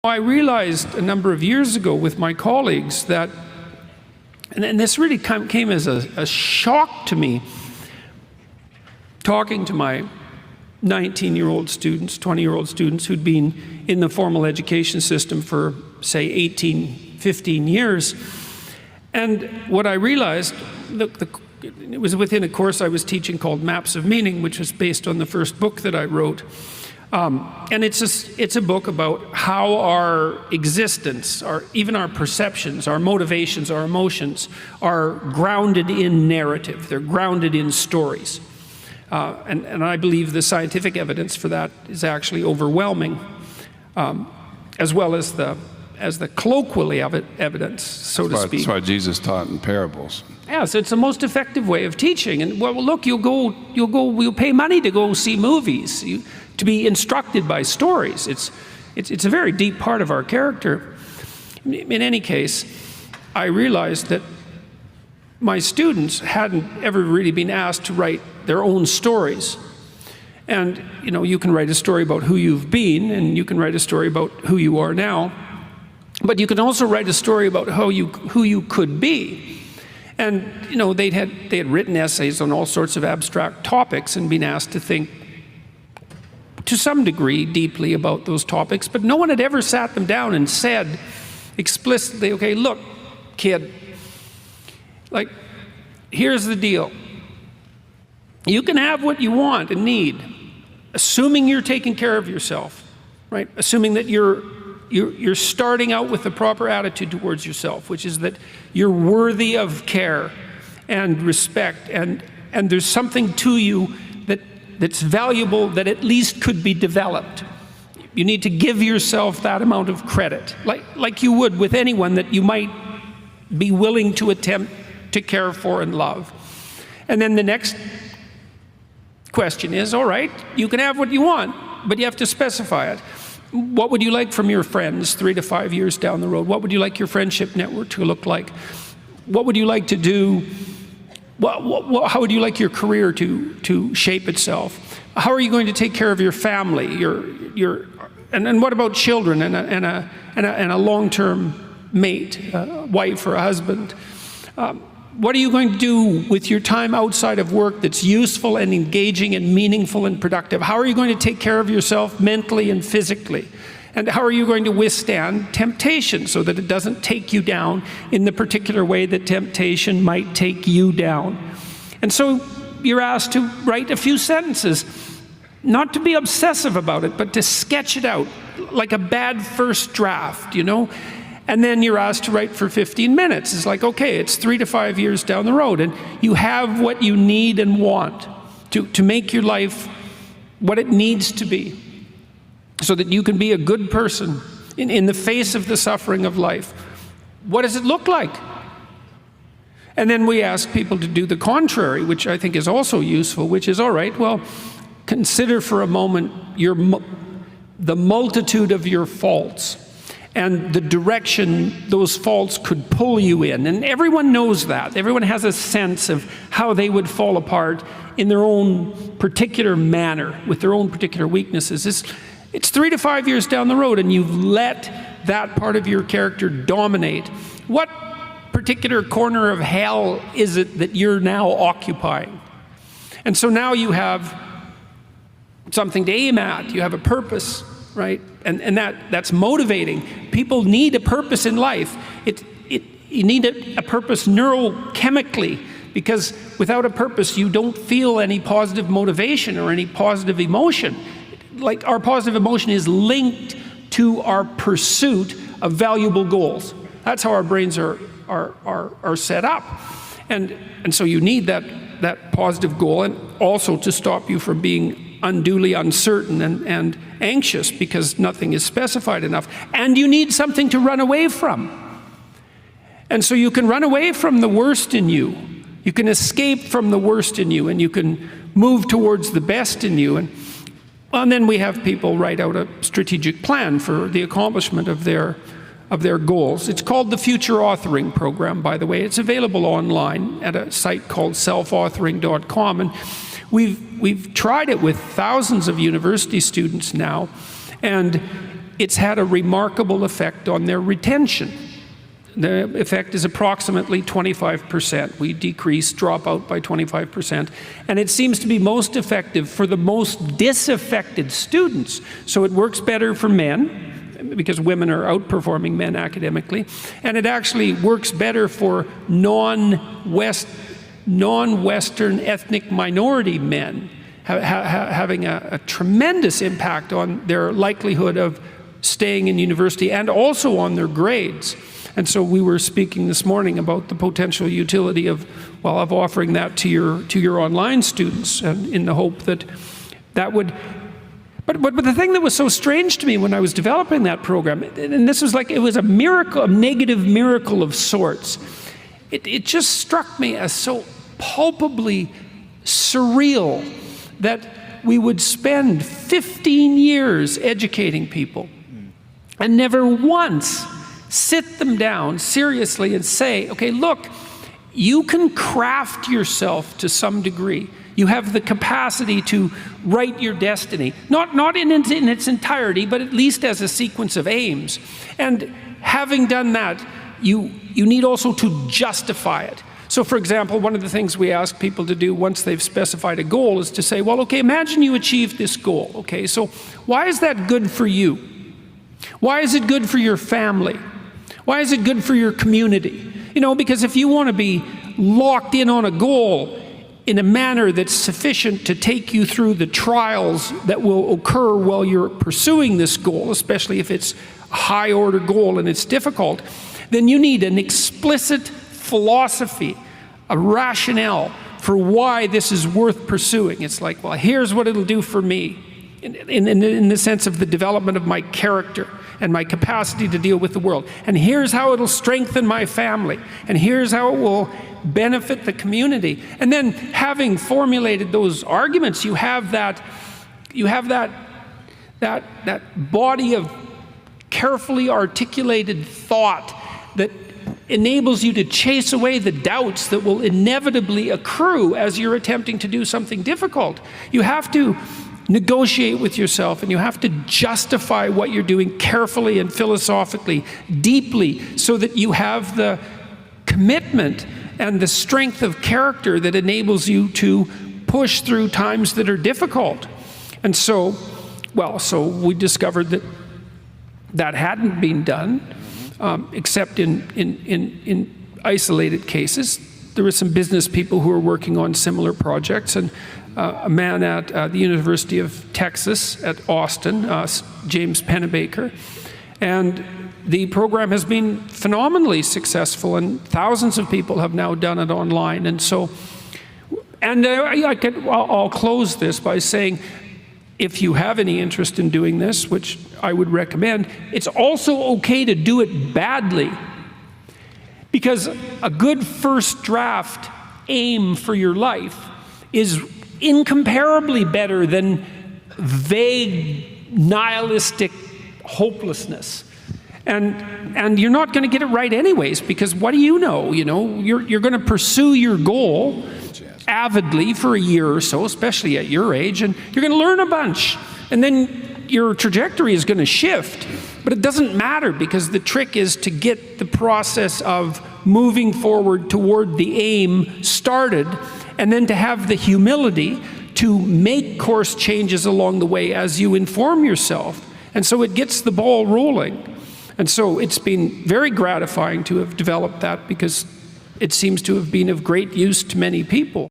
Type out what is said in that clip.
I realized a number of years ago with my colleagues that, and this really came as a shock to me, talking to my 19-year-old students, 20-year-old students who'd been in the formal education system for, say, 18, 15 years. And what I realized, it was within a course I was teaching called Maps of Meaning, which was based on the first book that I wrote. And it's a book about how our existence, even our perceptions, our motivations, our emotions, are grounded in narrative. They're grounded in stories. And I believe the scientific evidence for that is actually overwhelming, as well as the colloquial evidence, so to speak. That's why Jesus taught in parables. Yeah, so it's the most effective way of teaching. And well, look, you'll pay money to go see movies, to be instructed by stories. It's a very deep part of our character. In any case, I realized that my students hadn't ever really been asked to write their own stories. And you can write a story about who you've been, and you can write a story about who you are now, but you can also write a story about who you could be. And they had written essays on all sorts of abstract topics and been asked to think to some degree deeply about those topics, but no one had ever sat them down and said explicitly, okay, look, kid, like, here's the deal. You can have what you want and need, assuming you're taking care of yourself, right? Assuming that you're starting out with the proper attitude towards yourself, which is that you're worthy of care and respect, and there's something to you that's valuable that at least could be developed. You need to give yourself that amount of credit, like you would with anyone that you might be willing to attempt to care for and love. And then the next question is, all right, you can have what you want, but you have to specify it. What would you like from your friends 3 to 5 years down the road? What would you like your friendship network to look like? What would you like to do? How would you like your career to shape itself? How are you going to take care of your family? And what about children and a long-term mate, a wife or a husband? What are you going to do with your time outside of work that's useful and engaging and meaningful and productive? How are you going to take care of yourself mentally and physically? And how are you going to withstand temptation so that it doesn't take you down in the particular way that temptation might take you down? And so you're asked to write a few sentences, not to be obsessive about it, but to sketch it out like a bad first draft, And then you're asked to write for 15 minutes. It's like, okay, it's 3 to 5 years down the road, and you have what you need and want to make your life what it needs to be, so that you can be a good person in the face of the suffering of life. What does it look like? And then we ask people to do the contrary, which I think is also useful, which is, all right, well, consider for a moment the multitude of your faults and the direction those faults could pull you in. And everyone knows that. Everyone has a sense of how they would fall apart in their own particular manner, with their own particular weaknesses. It's 3 to 5 years down the road, and you've let that part of your character dominate. What particular corner of hell is it that you're now occupying? And so now you have something to aim at. You have a purpose, right? And that's motivating. People need a purpose in life. You need a purpose neurochemically, because without a purpose, you don't feel any positive motivation or any positive emotion. Like, our positive emotion is linked to our pursuit of valuable goals. That's how our brains are set up. And so you need that positive goal, and also to stop you from being unduly uncertain and anxious because nothing is specified enough. And you need something to run away from. And so you can run away from the worst in you. You can escape from the worst in you, and you can move towards the best in you. And then we have people write out a strategic plan for the accomplishment of their goals. It's called the Future Authoring Program, by the way. It's available online at a site called self-authoring.com. And we've tried it with thousands of university students now. And it's had a remarkable effect on their retention. The effect is approximately 25%. We decrease dropout by 25%. And it seems to be most effective for the most disaffected students. So it works better for men, because women are outperforming men academically. And it actually works better for non-Western ethnic minority men, having a tremendous impact on their likelihood of staying in university and also on their grades. And so we were speaking this morning about the potential utility of offering that to your online students, and in the hope that that would. But the thing that was so strange to me when I was developing that program, and this was like, it was a miracle, a negative miracle of sorts. It just struck me as so palpably surreal that we would spend 15 years educating people and never once sit them down seriously and say, okay, look, you can craft yourself to some degree. You have the capacity to write your destiny, not in its entirety, but at least as a sequence of aims. And having done that, you need also to justify it. So for example, one of the things we ask people to do once they've specified a goal is to say, well, okay, imagine you achieved this goal. Okay, so why is that good for you? Why is it good for your family? Why is it good for your community? You know, because if you want to be locked in on a goal in a manner that's sufficient to take you through the trials that will occur while you're pursuing this goal, especially if it's a high-order goal and it's difficult, then you need an explicit philosophy, a rationale for why this is worth pursuing. It's like, well, here's what it'll do for me in the sense of the development of my character and my capacity to deal with the world. And here's how it'll strengthen my family. And here's how it will benefit the community. And then having formulated those arguments, you have that body of carefully articulated thought that enables you to chase away the doubts that will inevitably accrue as you're attempting to do something difficult. You have to negotiate with yourself, and you have to justify what you're doing carefully and philosophically, deeply, so that you have the commitment and the strength of character that enables you to push through times that are difficult. And so, so we discovered that that hadn't been done, except in isolated cases. There were some business people who were working on similar projects, and a man at the University of Texas at Austin, James Pennebaker, and the program has been phenomenally successful, and thousands of people have now done it online. And so, and I'll close this by saying, if you have any interest in doing this, which I would recommend, it's also okay to do it badly, because a good first draft aim for your life is incomparably better than vague, nihilistic hopelessness. And you're not going to get it right anyways, because what do you know? You know, you're going to pursue your goal avidly for a year or so, especially at your age, and you're going to learn a bunch. And then your trajectory is going to shift. But it doesn't matter, because the trick is to get the process of moving forward toward the aim started, and then to have the humility to make course changes along the way as you inform yourself. And so it gets the ball rolling. And so it's been very gratifying to have developed that, because it seems to have been of great use to many people.